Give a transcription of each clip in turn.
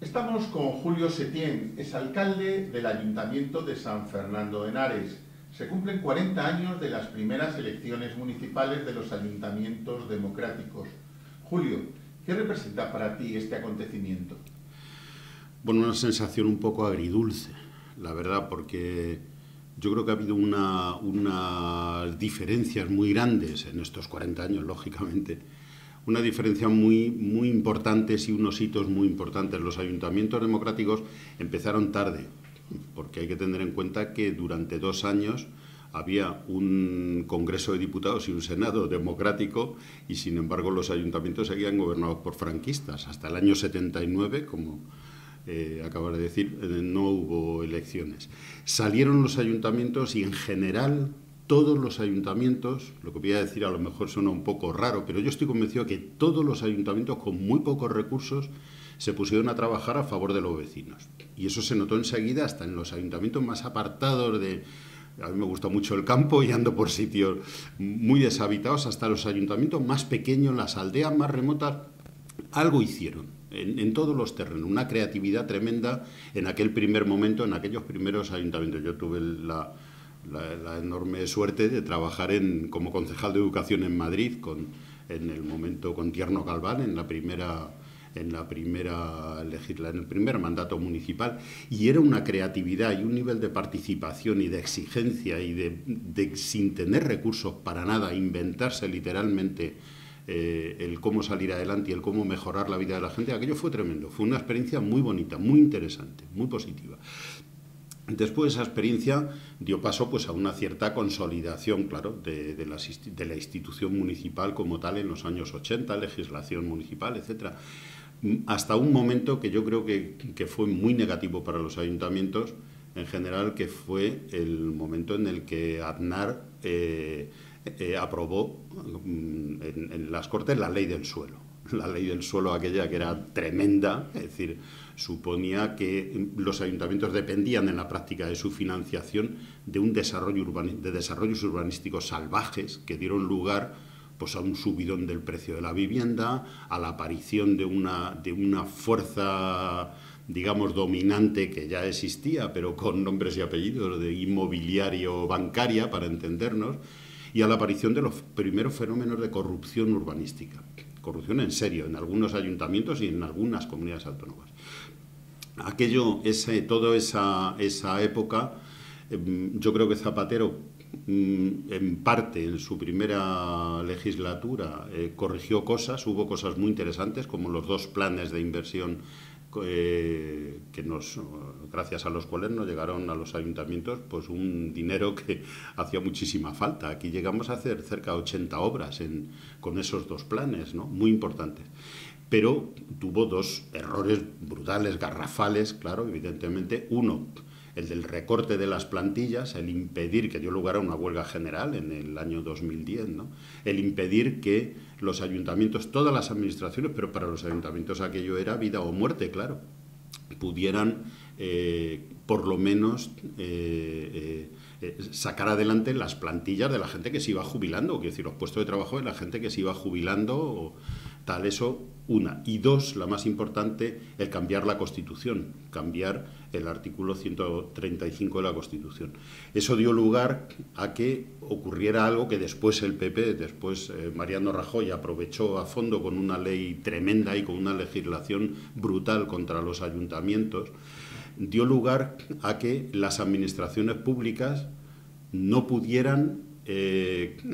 Estamos con Julio Setién, es alcalde del Ayuntamiento de San Fernando de Henares. Se cumplen 40 años de las primeras elecciones municipales de los ayuntamientos democráticos. Julio, ¿qué representa para ti este acontecimiento? Bueno, una sensación un poco agridulce, la verdad, porque yo creo que ha habido unas diferencias muy grandes en estos 40 años, lógicamente. Una diferencia muy importantes y unos hitos muy importantes. Los ayuntamientos democráticos empezaron tarde, porque hay que tener en cuenta que durante 2 años había un Congreso de Diputados y un Senado democrático y, sin embargo, los ayuntamientos seguían gobernados por franquistas. Hasta el año 79, como acabas de decir, no hubo elecciones. Salieron los ayuntamientos y, en general, todos los ayuntamientos, lo que voy a decir a lo mejor suena un poco raro, pero yo estoy convencido que todos los ayuntamientos con muy pocos recursos se pusieron a trabajar a favor de los vecinos. Y eso se notó enseguida hasta en los ayuntamientos más apartados de... A mí me gusta mucho el campo y ando por sitios muy deshabitados, hasta los ayuntamientos más pequeños, las aldeas más remotas, algo hicieron en todos los terrenos, una creatividad tremenda en aquel primer momento, en aquellos primeros ayuntamientos. Yo tuve la enorme suerte de trabajar como concejal de educación en Madrid, en el momento con Tierno Galván, en el primer mandato municipal, y era una creatividad y un nivel de participación y de exigencia y de sin tener recursos para nada, inventarse literalmente el cómo salir adelante y el cómo mejorar la vida de la gente. Aquello fue tremendo, fue una experiencia muy bonita, muy interesante, muy positiva. Después esa experiencia dio paso pues, a una cierta consolidación, claro, de la institución municipal como tal en los años 80, legislación municipal, etcétera, hasta un momento que yo creo que fue muy negativo para los ayuntamientos en general, que fue el momento en el que Aznar aprobó en las Cortes la ley del suelo. La ley del suelo, aquella que era tremenda, es decir, suponía que los ayuntamientos dependían en la práctica de su financiación de desarrollos urbanísticos salvajes que dieron lugar pues, a un subidón del precio de la vivienda, a la aparición de una fuerza, digamos, dominante que ya existía, pero con nombres y apellidos, de inmobiliario bancaria, para entendernos, y a la aparición de los primeros fenómenos de corrupción urbanística. Corrupción en serio, en algunos ayuntamientos y en algunas comunidades autónomas. Toda esa época, yo creo que Zapatero, en parte, en su primera legislatura, corrigió cosas, hubo cosas muy interesantes, como los 2 planes de inversión gracias a los cuales nos llegaron a los ayuntamientos pues un dinero que hacía muchísima falta. Aquí llegamos a hacer cerca de 80 obras con esos 2 planes, ¿no? Muy importantes. Pero tuvo 2 errores brutales, garrafales, claro, evidentemente. Uno, el del recorte de las plantillas, el impedir, que dio lugar a una huelga general en el año 2010, ¿no? El impedir que los ayuntamientos, todas las administraciones, pero para los ayuntamientos aquello era vida o muerte, claro, pudieran por lo menos sacar adelante las plantillas de la gente que se iba jubilando, quiero decir, los puestos de trabajo de la gente que se iba jubilando, o tal, eso, una. Y 2, la más importante, el cambiar la Constitución, cambiar el artículo 135 de la Constitución. Eso dio lugar a que ocurriera algo que después el PP, Mariano Rajoy aprovechó a fondo con una ley tremenda y con una legislación brutal contra los ayuntamientos, dio lugar a que las administraciones públicas no pudieran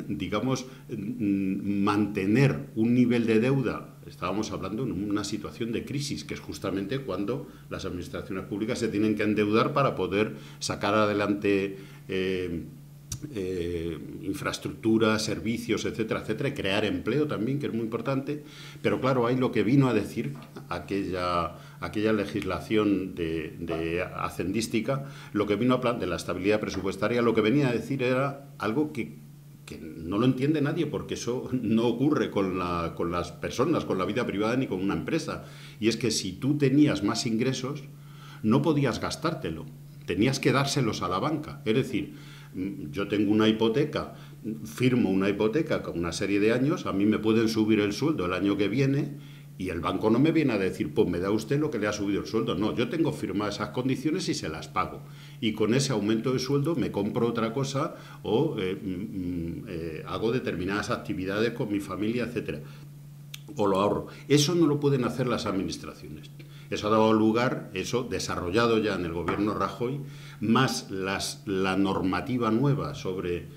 digamos, mantener un nivel de deuda. Estábamos hablando en una situación de crisis, que es justamente cuando las administraciones públicas se tienen que endeudar para poder sacar adelante infraestructuras, servicios, etcétera, etcétera, y crear empleo también, que es muy importante. Pero claro, ahí lo que vino a decir aquella legislación de hacendística, lo que vino a hablar de la estabilidad presupuestaria, lo que venía a decir era algo que no lo entiende nadie, porque eso no ocurre con las personas, con la vida privada ni con una empresa. Y es que si tú tenías más ingresos, no podías gastártelo, tenías que dárselos a la banca. Es decir, yo tengo una hipoteca, firmo una hipoteca con una serie de años, a mí me pueden subir el sueldo el año que viene Y el banco no me viene a decir, pues me da usted lo que le ha subido el sueldo. No, yo tengo firmadas esas condiciones y se las pago. Y con ese aumento de sueldo me compro otra cosa o hago determinadas actividades con mi familia, etcétera. O lo ahorro. Eso no lo pueden hacer las administraciones. Eso ha dado lugar, eso desarrollado ya en el gobierno Rajoy, más la normativa nueva sobre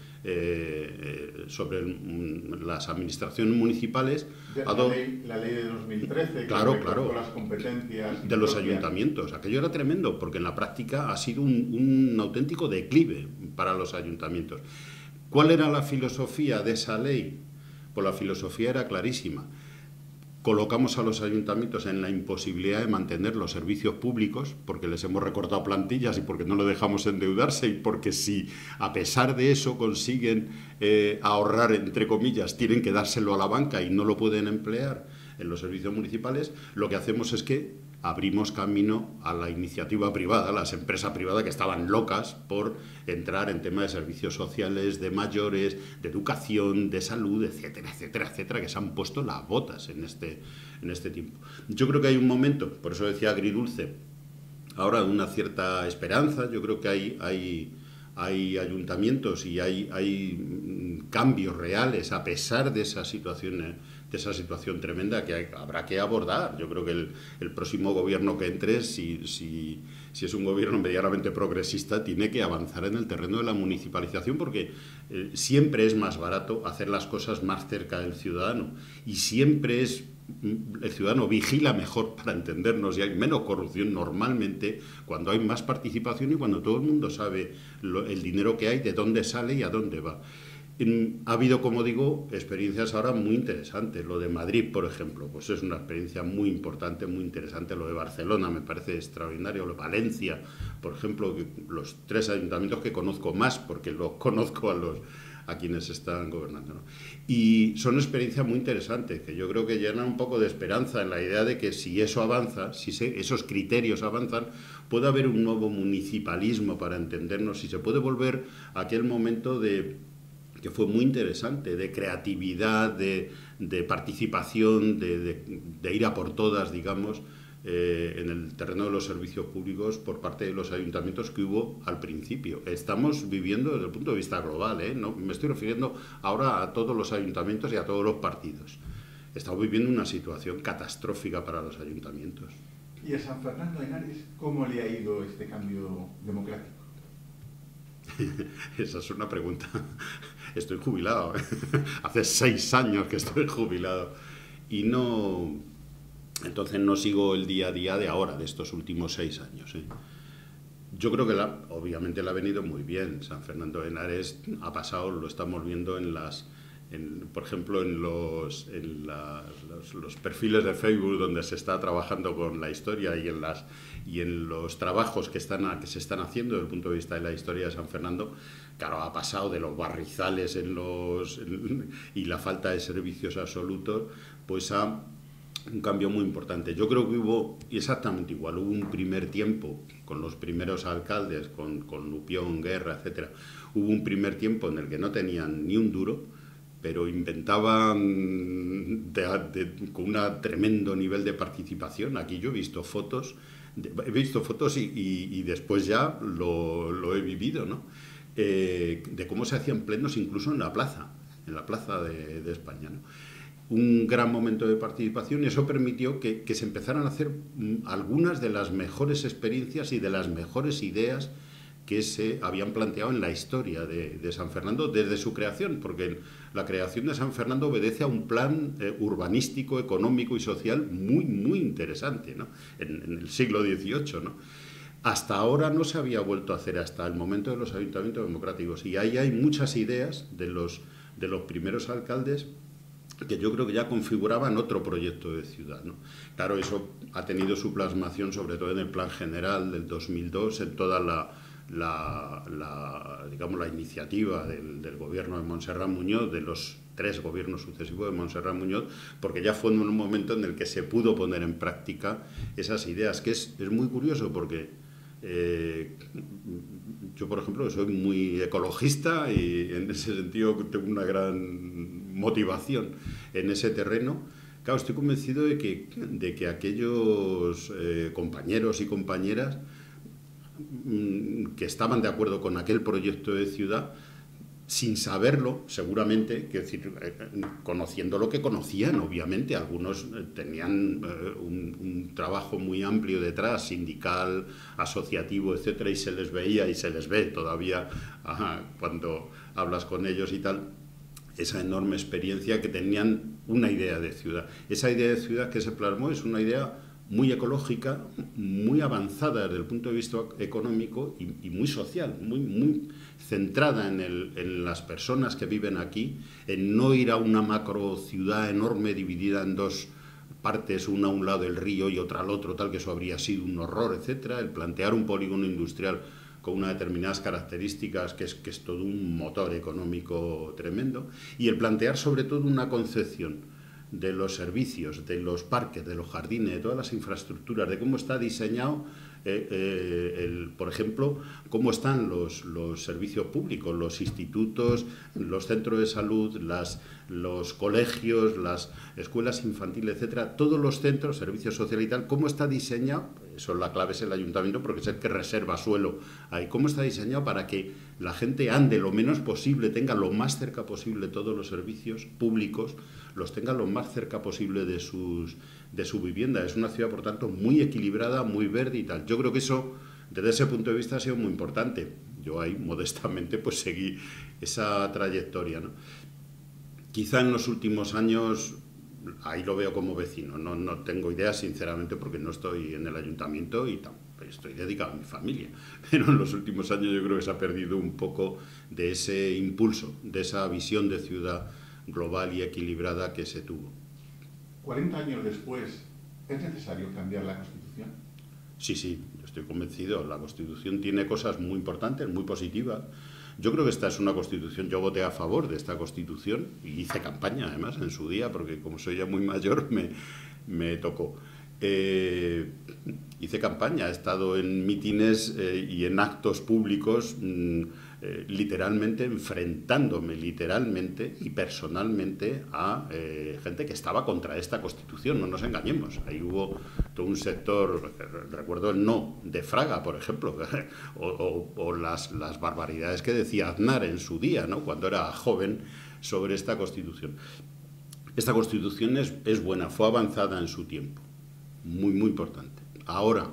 las administraciones municipales. La ley de 2013, claro, que recogió las competencias de los ayuntamientos. Aquello era tremendo, porque en la práctica ha sido un auténtico declive para los ayuntamientos. ¿Cuál era la filosofía de esa ley? Pues la filosofía era clarísima. Colocamos a los ayuntamientos en la imposibilidad de mantener los servicios públicos porque les hemos recortado plantillas y porque no lo dejamos endeudarse y porque si a pesar de eso consiguen ahorrar, entre comillas, tienen que dárselo a la banca y no lo pueden emplear en los servicios municipales, lo que hacemos es que abrimos camino a la iniciativa privada, a las empresas privadas que estaban locas por entrar en temas de servicios sociales, de mayores, de educación, de salud, etcétera, etcétera, etcétera, que se han puesto las botas en este tiempo. Yo creo que hay un momento, por eso decía agridulce, ahora de una cierta esperanza. Yo creo que hay ayuntamientos y hay cambios reales a pesar de esa situación tremenda que habrá que abordar. Yo creo que el próximo gobierno que entre, si es un gobierno medianamente progresista, tiene que avanzar en el terreno de la municipalización porque siempre es más barato hacer las cosas más cerca del ciudadano y siempre el ciudadano vigila mejor, para entendernos, y hay menos corrupción normalmente cuando hay más participación y cuando todo el mundo sabe el dinero que hay, de dónde sale y a dónde va. Ha habido, como digo, experiencias ahora muy interesantes. Lo de Madrid, por ejemplo, pues es una experiencia muy importante, muy interesante. Lo de Barcelona me parece extraordinario. Lo de Valencia, por ejemplo, los 3 ayuntamientos que conozco más, porque los conozco a quienes están gobernando, ¿no? Y son experiencias muy interesantes, que yo creo que llenan un poco de esperanza en la idea de que si eso avanza, esos criterios avanzan, puede haber un nuevo municipalismo, para entendernos, y se puede volver a aquel momento que fue muy interesante, de creatividad, de participación, de ir a por todas, digamos, en el terreno de los servicios públicos por parte de los ayuntamientos que hubo al principio. Estamos viviendo desde el punto de vista global, no me estoy refiriendo ahora a todos los ayuntamientos y a todos los partidos. Estamos viviendo una situación catastrófica para los ayuntamientos. ¿Y a San Fernando de Henares cómo le ha ido este cambio democrático? Esa es una pregunta. Estoy jubilado. Hace 6 años que estoy jubilado. Y entonces no sigo el día a día de ahora, de estos últimos 6 años. Yo creo que obviamente le ha venido muy bien. San Fernando de Henares ha pasado, lo estamos viendo por ejemplo, en los perfiles de Facebook donde se está trabajando con la historia y en los trabajos que se están haciendo desde el punto de vista de la historia de San Fernando. Claro, ha pasado de los barrizales y la falta de servicios absolutos, pues a un cambio muy importante. Yo creo que hubo exactamente igual. Hubo un primer tiempo con los primeros alcaldes, con Lupión, Guerra, etcétera. Hubo un primer tiempo en el que no tenían ni un duro, pero inventaban con un tremendo nivel de participación. Aquí yo he visto fotos y después ya lo he vivido, ¿no? De cómo se hacían plenos incluso en la plaza de España, ¿no? Un gran momento de participación, y eso permitió que se empezaran a hacer algunas de las mejores experiencias y de las mejores ideas que se habían planteado en la historia de San Fernando desde su creación, porque la creación de San Fernando obedece a un plan urbanístico, económico y social muy, muy interesante, ¿no? En el siglo XVIII, ¿no? Hasta ahora no se había vuelto a hacer, hasta el momento de los ayuntamientos democráticos, y ahí hay muchas ideas de los primeros alcaldes que yo creo que ya configuraban otro proyecto de ciudad, ¿no? Claro, eso ha tenido su plasmación sobre todo en el Plan General del 2002, en toda la iniciativa del gobierno de Montserrat Muñoz, de los 3 gobiernos sucesivos de Montserrat Muñoz, porque ya fue en un momento en el que se pudo poner en práctica esas ideas, que es muy curioso porque yo, por ejemplo, soy muy ecologista y en ese sentido tengo una gran motivación en ese terreno. Claro, estoy convencido de que aquellos compañeros y compañeras que estaban de acuerdo con aquel proyecto de ciudad, sin saberlo, seguramente, quiero decir, conociendo lo que conocían, obviamente, algunos tenían un trabajo muy amplio detrás, sindical, asociativo, etcétera, y se les veía y se les ve todavía cuando hablas con ellos y tal, esa enorme experiencia que tenían una idea de ciudad. Esa idea de ciudad que se plasmó es una idea muy ecológica, muy avanzada desde el punto de vista económico y muy social, muy centrada en las personas que viven aquí, en no ir a una macro ciudad enorme dividida en dos partes, una a un lado del río y otra al otro, tal que eso habría sido un horror, etcétera. El plantear un polígono industrial con unas determinadas características que es todo un motor económico tremendo, y el plantear sobre todo una concepción de los servicios, de los parques, de los jardines, de todas las infraestructuras, de cómo está diseñado, por ejemplo, cómo están los servicios públicos, los institutos, los centros de salud, los colegios, las escuelas infantiles, etcétera, todos los centros, servicios sociales y tal, cómo está diseñado. Eso la clave es el ayuntamiento, porque es el que reserva suelo ahí. ¿Cómo está diseñado para que la gente ande lo menos posible, tenga lo más cerca posible todos los servicios públicos, los tenga lo más cerca posible de su vivienda? Es una ciudad, por tanto, muy equilibrada, muy verde y tal. Yo creo que eso, desde ese punto de vista, ha sido muy importante. Yo ahí, modestamente, pues seguí esa trayectoria, ¿no? Quizá en los últimos años, ahí lo veo como vecino, no tengo idea, sinceramente, porque no estoy en el ayuntamiento y estoy dedicado a mi familia, pero en los últimos años yo creo que se ha perdido un poco de ese impulso, de esa visión de ciudad global y equilibrada que se tuvo. 40 años después, ¿es necesario cambiar la Constitución? Sí, yo estoy convencido. La Constitución tiene cosas muy importantes, muy positivas. Yo creo que esta es una Constitución, yo voté a favor de esta Constitución y hice campaña además en su día, porque como soy ya muy mayor me tocó. Hice campaña, he estado en mítines y en actos públicos literalmente enfrentándome literalmente y personalmente a gente que estaba contra esta Constitución, no nos engañemos. Ahí hubo todo un sector, recuerdo el no de Fraga, por ejemplo, o las barbaridades que decía Aznar en su día, ¿no?, cuando era joven, sobre esta Constitución. Esta Constitución es buena, fue avanzada en su tiempo, muy importante. Ahora,